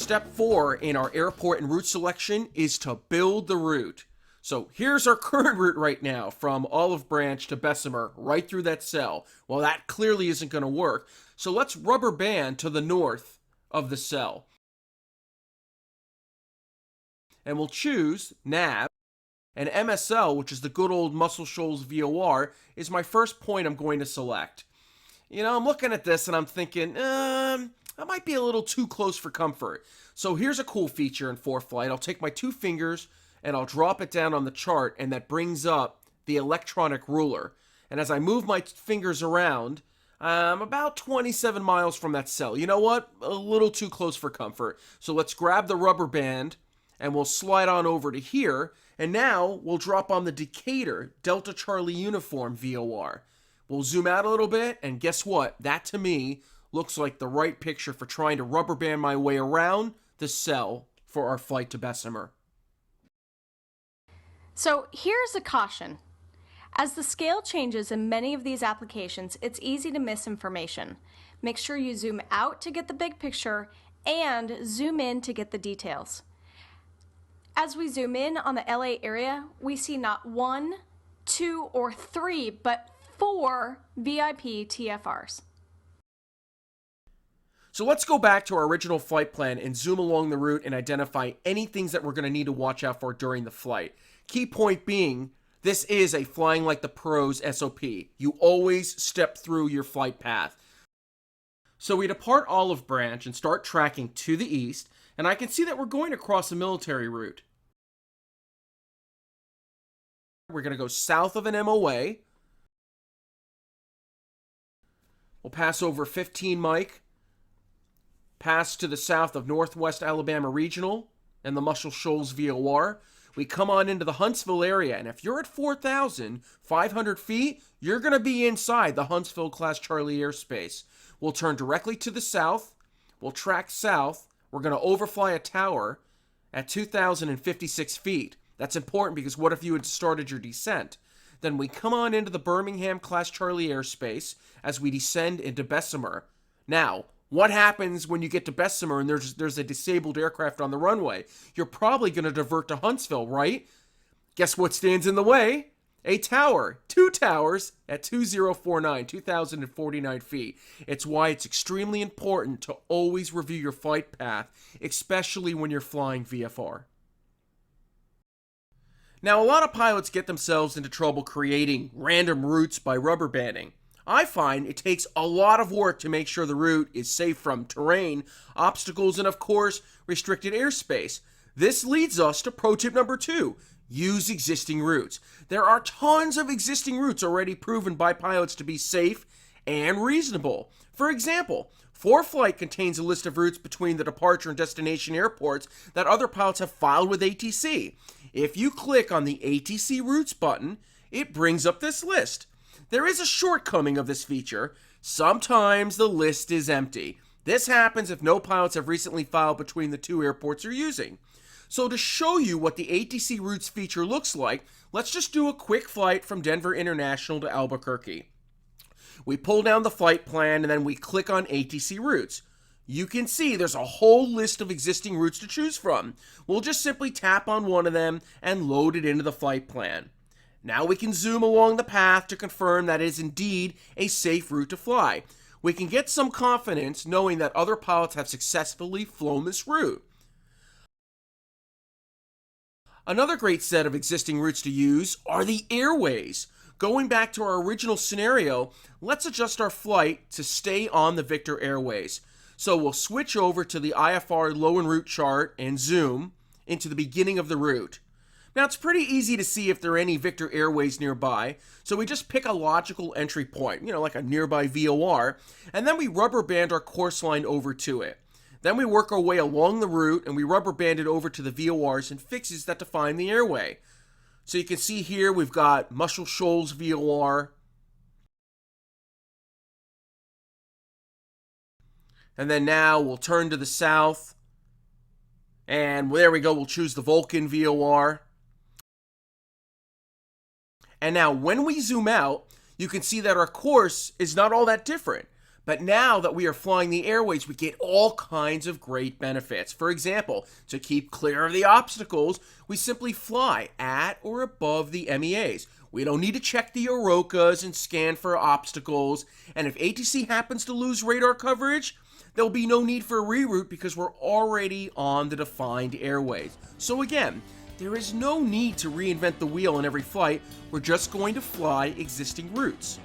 Step 4 in our airport and route selection is to build the route. So here's our current route right now from Olive Branch to Bessemer, right through that cell. Well, that clearly isn't going to work. So let's rubber band to the north of the cell. And we'll choose nav. And MSL, which is the good old Muscle Shoals VOR, is my first point I'm going to select. You know, I'm looking at this and I'm thinking, that might be a little too close for comfort. So here's a cool feature in ForeFlight. I'll take my 2 fingers and I'll drop it down on the chart, and that brings up the electronic ruler. And as I move my fingers around, I'm about 27 miles from that cell. You know what? A little too close for comfort. So let's grab the rubber band and we'll slide on over to here. And now we'll drop on the Decatur Delta Charlie Uniform VOR. We'll zoom out a little bit, and guess what? That to me looks like the right picture for trying to rubber band my way around the cell for our flight to Bessemer. So here's a caution. As the scale changes in many of these applications, it's easy to miss information. Make sure you zoom out to get the big picture and zoom in to get the details. As we zoom in on the LA area, we see not 1, 2, or 3, but 4 VIP TFRs. So let's go back to our original flight plan and zoom along the route and identify any things that we're going to need to watch out for during the flight. Key point being, this is a flying like the pros SOP. You always step through your flight path. So we depart Olive Branch and start tracking to the east, and I can see that we're going across a military route. We're going to go south of an MOA. We'll pass over 15 Mike, pass to the south of Northwest Alabama Regional and the Muscle Shoals VOR. We come on into the Huntsville area, and if you're at 4,500 feet, you're going to be inside the Huntsville Class Charlie airspace. We'll turn directly to the south. We'll track south. We're going to overfly a tower at 2,056 feet. That's important because what if you had started your descent? Then we come on into the Birmingham Class Charlie airspace as we descend into Bessemer. Now, what happens when you get to Bessemer and there's a disabled aircraft on the runway? You're probably going to divert to Huntsville, right? Guess what stands in the way? A tower. 2 towers at 2,049 feet. It's why it's extremely important to always review your flight path, especially when you're flying VFR. Now, a lot of pilots get themselves into trouble creating random routes by rubber banding. I find it takes a lot of work to make sure the route is safe from terrain, obstacles, and of course, restricted airspace. This leads us to pro tip number 2, use existing routes. There are tons of existing routes already proven by pilots to be safe and reasonable. For example, ForeFlight contains a list of routes between the departure and destination airports that other pilots have filed with ATC. If you click on the ATC routes button, it brings up this list. There is a shortcoming of this feature. Sometimes the list is empty. This happens if no pilots have recently filed between the 2 airports you're using. So to show you what the ATC routes feature looks like, let's just do a quick flight from Denver International to Albuquerque. We pull down the flight plan and then we click on ATC routes. You can see there's a whole list of existing routes to choose from. We'll just simply tap on one of them and load it into the flight plan. Now we can zoom along the path to confirm that it is indeed a safe route to fly. We can get some confidence knowing that other pilots have successfully flown this route. Another great set of existing routes to use are the airways. Going back to our original scenario, let's adjust our flight to stay on the Victor Airways. So we'll switch over to the IFR low en route chart and zoom into the beginning of the route. Now it's pretty easy to see if there are any Victor Airways nearby, so we just pick a logical entry point, like a nearby VOR, and then we rubber band our course line over to it. Then we work our way along the route and we rubber band it over to the VORs and fixes that define the airway. So you can see here we've got Muscle Shoals VOR, and then now we'll turn to the south, and there we go, we'll choose the Vulcan VOR. And now when we zoom out, you can see that our course is not all that different. But now that we are flying the airways, we get all kinds of great benefits. For example, to keep clear of the obstacles, we simply fly at or above the MEAs. We don't need to check the Orokas and scan for obstacles. And if ATC happens to lose radar coverage, there'll be no need for a reroute because we're already on the defined airways. So again, there is no need to reinvent the wheel in every flight. We're just going to fly existing routes.